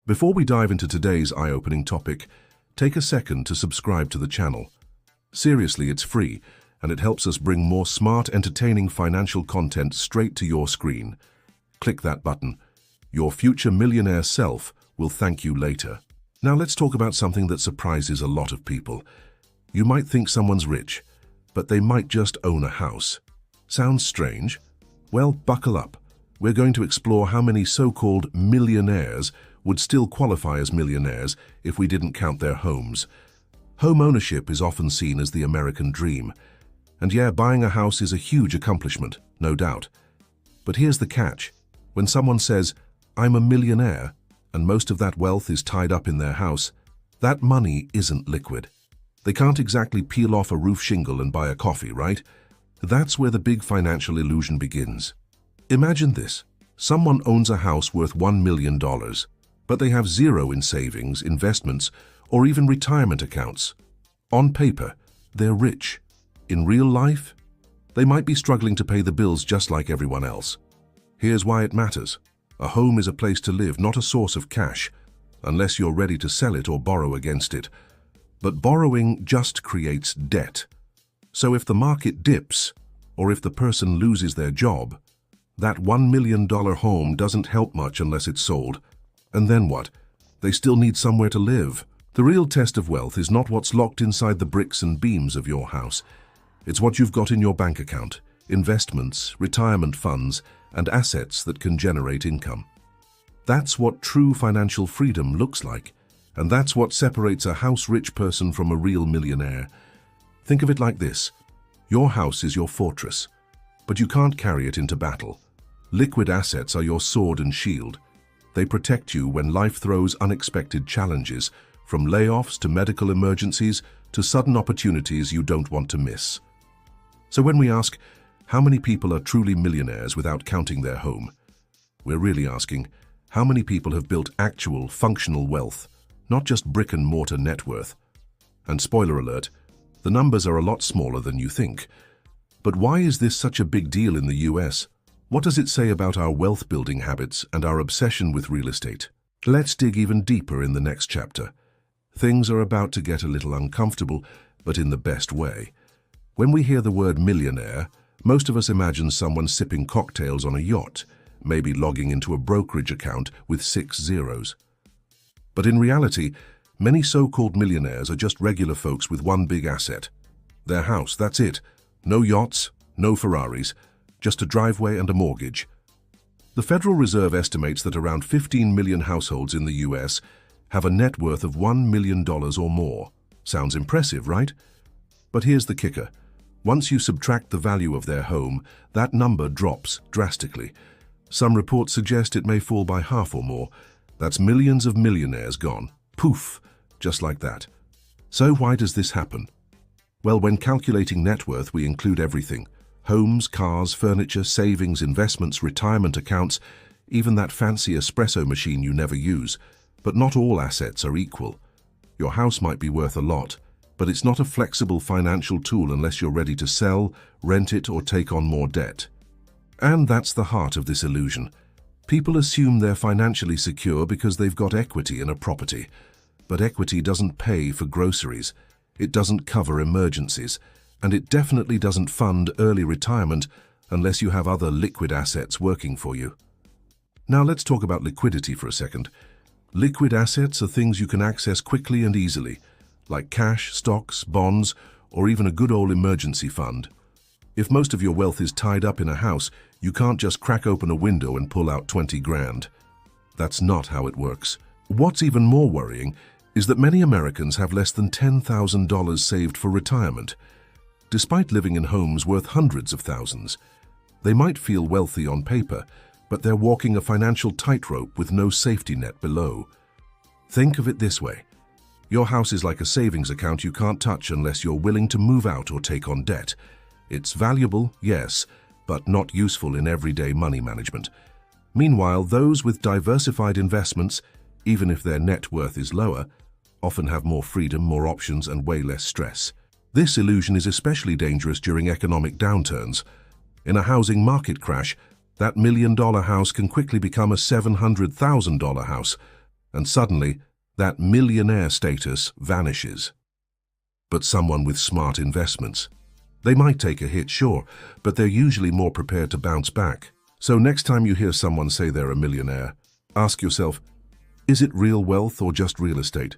Before we dive into today's eye-opening topic, take a second to subscribe to the channel. Seriously, it's free, and it helps us bring more smart, entertaining financial content straight to your screen. Click that button. Your future millionaire self will thank you later. Now let's talk about something that surprises a lot of people. You might think someone's rich, but they might just own a house. Sounds strange? Well, buckle up. We're going to explore how many so-called millionaires would still qualify as millionaires if we didn't count their homes. Home ownership is often seen as the American dream. And yeah, buying a house is a huge accomplishment, no doubt. But here's the catch. When someone says, "I'm a millionaire," and most of that wealth is tied up in their house, that money isn't liquid. They can't exactly peel off a roof shingle and buy a coffee, right? That's where the big financial illusion begins. Imagine this. Someone owns a house worth $1 million, but they have zero in savings, investments, or even retirement accounts. On paper, they're rich. In real life, they might be struggling to pay the bills just like everyone else. Here's why it matters. A home is a place to live, not a source of cash, unless you're ready to sell it or borrow against it. But borrowing just creates debt. So if the market dips, or if the person loses their job, that $1 million home doesn't help much unless it's sold. And then what? They still need somewhere to live. The real test of wealth is not what's locked inside the bricks and beams of your house. It's what you've got in your bank account, investments, retirement funds, and assets that can generate income. That's what true financial freedom looks like, and that's what separates a house-rich person from a real millionaire. Think of it like this. Your house is your fortress, but you can't carry it into battle. Liquid assets are your sword and shield. They protect you when life throws unexpected challenges, from layoffs to medical emergencies to sudden opportunities you don't want to miss. So when we ask, how many people are truly millionaires without counting their home? We're really asking, how many people have built actual, functional wealth, not just brick-and-mortar net worth? And spoiler alert, the numbers are a lot smaller than you think. But why is this such a big deal in the US? What does it say about our wealth-building habits and our obsession with real estate? Let's dig even deeper in the next chapter. Things are about to get a little uncomfortable, but in the best way. When we hear the word millionaire, most of us imagine someone sipping cocktails on a yacht, maybe logging into a brokerage account with 6 zeros. But in reality, many so-called millionaires are just regular folks with one big asset. Their house, that's it. No yachts, no Ferraris, just a driveway and a mortgage. The Federal Reserve estimates that around 15 million households in the US have a net worth of $1 million or more. Sounds impressive, right? But here's the kicker. Once you subtract the value of their home, that number drops drastically. Some reports suggest it may fall by half or more. That's millions of millionaires gone. Poof, just like that. So why does this happen? Well, when calculating net worth, we include everything. Homes, cars, furniture, savings, investments, retirement accounts, even that fancy espresso machine you never use. But not all assets are equal. Your house might be worth a lot, but it's not a flexible financial tool unless you're ready to sell, rent it, or take on more debt. And that's the heart of this illusion. People assume they're financially secure because they've got equity in a property. But equity doesn't pay for groceries. It doesn't cover emergencies. And it definitely doesn't fund early retirement unless you have other liquid assets working for you. Now let's talk about liquidity for a second. Liquid assets are things you can access quickly and easily, like cash, stocks, bonds, or even a good old emergency fund. If most of your wealth is tied up in a house, you can't just crack open a window and pull out 20 grand. That's not how it works. What's even more worrying is that many Americans have less than $10,000 saved for retirement. Despite living in homes worth hundreds of thousands, they might feel wealthy on paper, but they're walking a financial tightrope with no safety net below. Think of it this way. Your house is like a savings account you can't touch unless you're willing to move out or take on debt. It's valuable, yes, but not useful in everyday money management. Meanwhile, those with diversified investments, even if their net worth is lower, often have more freedom, more options, and way less stress. This illusion is especially dangerous during economic downturns. In a housing market crash, that $1 million house can quickly become a $700,000 house. And suddenly, that millionaire status vanishes. But someone with smart investments, they might take a hit, sure, but they're usually more prepared to bounce back. So next time you hear someone say they're a millionaire, ask yourself, is it real wealth or just real estate?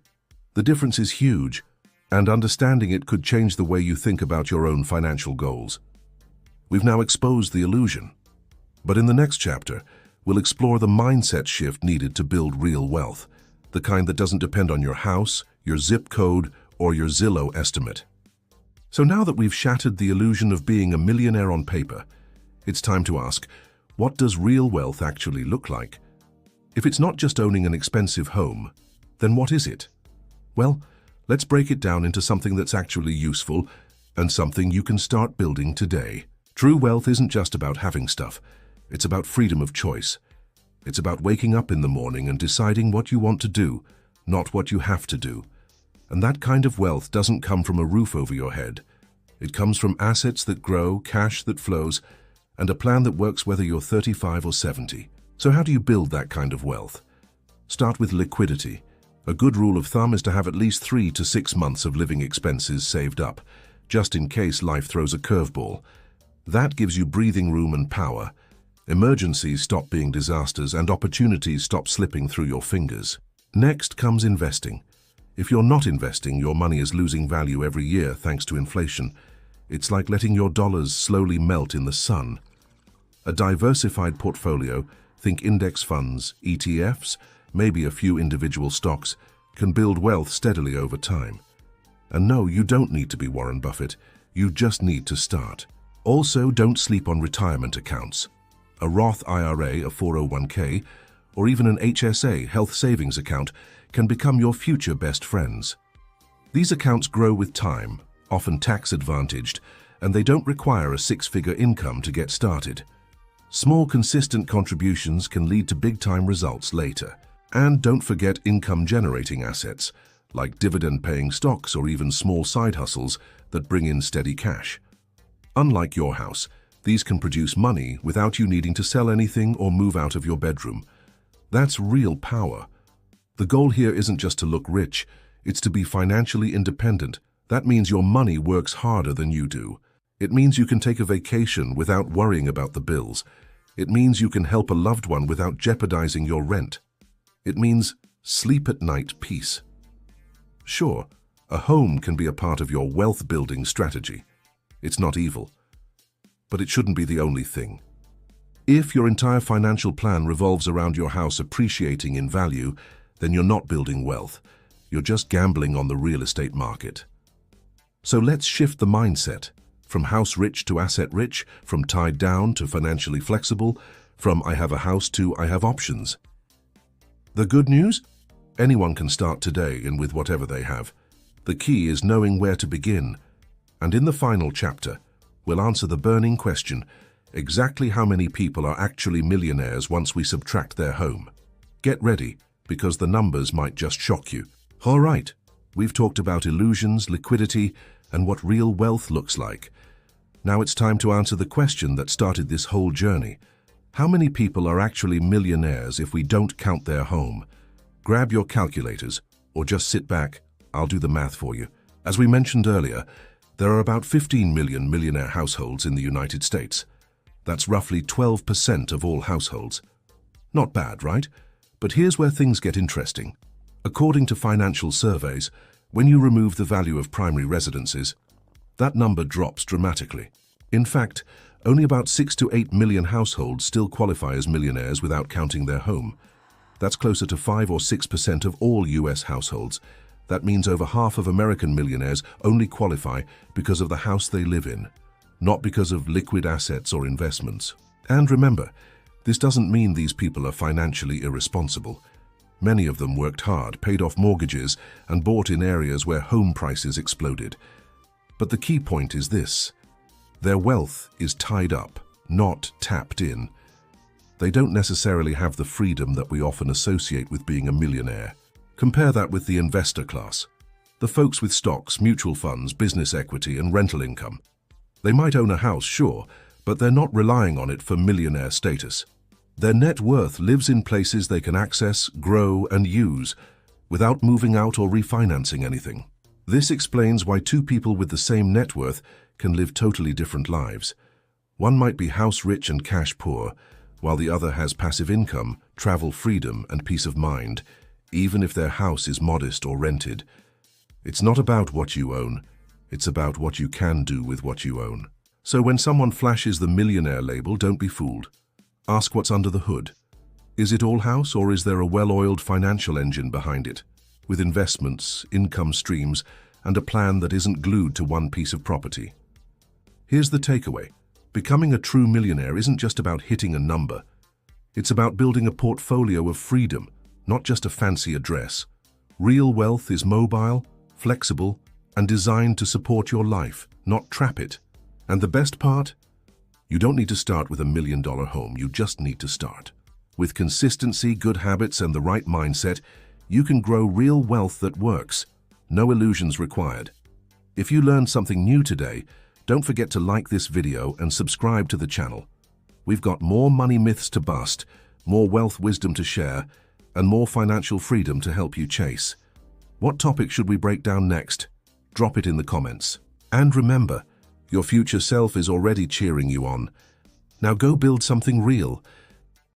The difference is huge, and understanding it could change the way you think about your own financial goals. We've now exposed the illusion, but in the next chapter, we'll explore the mindset shift needed to build real wealth, the kind that doesn't depend on your house, your zip code, or your Zillow estimate. So now that we've shattered the illusion of being a millionaire on paper, it's time to ask, what does real wealth actually look like? If it's not just owning an expensive home, then what is it? Well, let's break it down into something that's actually useful and something you can start building today. True wealth isn't just about having stuff. It's about freedom of choice. It's about waking up in the morning and deciding what you want to do, not what you have to do. And that kind of wealth doesn't come from a roof over your head. It comes from assets that grow, cash that flows, and a plan that works whether you're 35 or 70. So how do you build that kind of wealth? Start with liquidity. A good rule of thumb is to have at least 3 to 6 months of living expenses saved up, just in case life throws a curveball. That gives you breathing room and power. Emergencies stop being disasters and opportunities stop slipping through your fingers. Next comes investing. If you're not investing, your money is losing value every year thanks to inflation. It's like letting your dollars slowly melt in the sun. A diversified portfolio, think index funds, ETFs, maybe a few individual stocks, can build wealth steadily over time. And no, you don't need to be Warren Buffett. You just need to start. Also, don't sleep on retirement accounts. A Roth IRA, a 401k, or even an HSA, health savings account, can become your future best friends. These accounts grow with time, often tax-advantaged, and they don't require a 6-figure income to get started. Small, consistent contributions can lead to big-time results later. And don't forget income-generating assets, like dividend-paying stocks or even small side hustles that bring in steady cash. Unlike your house, these can produce money without you needing to sell anything or move out of your bedroom. That's real power. The goal here isn't just to look rich, it's to be financially independent. That means your money works harder than you do. It means you can take a vacation without worrying about the bills. It means you can help a loved one without jeopardizing your rent. It means sleep at night peace. Sure, a home can be a part of your wealth-building strategy. It's not evil, but it shouldn't be the only thing. If your entire financial plan revolves around your house appreciating in value, then you're not building wealth. You're just gambling on the real estate market. So let's shift the mindset. From house rich to asset rich, from tied down to financially flexible, from I have a house to I have options. The good news? Anyone can start today and with whatever they have. The key is knowing where to begin. And in the final chapter, we'll answer the burning question, exactly how many people are actually millionaires once we subtract their home? Get ready, because the numbers might just shock you. All right, we've talked about illusions, liquidity, and what real wealth looks like. Now it's time to answer the question that started this whole journey. How many people are actually millionaires if we don't count their home? Grab your calculators, or just sit back, I'll do the math for you. As we mentioned earlier, there are about 15 million millionaire households in the United States. That's roughly 12% of all households. Not bad, right? But here's where things get interesting. According to financial surveys, when you remove the value of primary residences, that number drops dramatically. In fact, only about 6 to 8 million households still qualify as millionaires without counting their home. That's closer to 5 or 6% of all US households. That means over half of American millionaires only qualify because of the house they live in, not because of liquid assets or investments. And remember, this doesn't mean these people are financially irresponsible. Many of them worked hard, paid off mortgages, and bought in areas where home prices exploded. But the key point is this: their wealth is tied up, not tapped in. They don't necessarily have the freedom that we often associate with being a millionaire. Compare that with the investor class. The folks with stocks, mutual funds, business equity, and rental income. They might own a house, sure, but they're not relying on it for millionaire status. Their net worth lives in places they can access, grow, and use without moving out or refinancing anything. This explains why two people with the same net worth can live totally different lives. One might be house-rich and cash-poor, while the other has passive income, travel freedom, and peace of mind, even if their house is modest or rented. It's not about what you own, it's about what you can do with what you own. So when someone flashes the millionaire label, don't be fooled. Ask what's under the hood. Is it all house, or is there a well-oiled financial engine behind it, with investments, income streams, and a plan that isn't glued to one piece of property? Here's the takeaway. Becoming a true millionaire isn't just about hitting a number. It's about building a portfolio of freedom, not just a fancy address. Real wealth is mobile, flexible, and designed to support your life, not trap it. And the best part? You don't need to start with $1 million home, you just need to start. With consistency, good habits, and the right mindset, you can grow real wealth that works. No illusions required. If you learned something new today, don't forget to like this video and subscribe to the channel. We've got more money myths to bust, more wealth wisdom to share, and more financial freedom to help you chase. What topic should we break down next? Drop it in the comments. And remember, your future self is already cheering you on. Now go build something real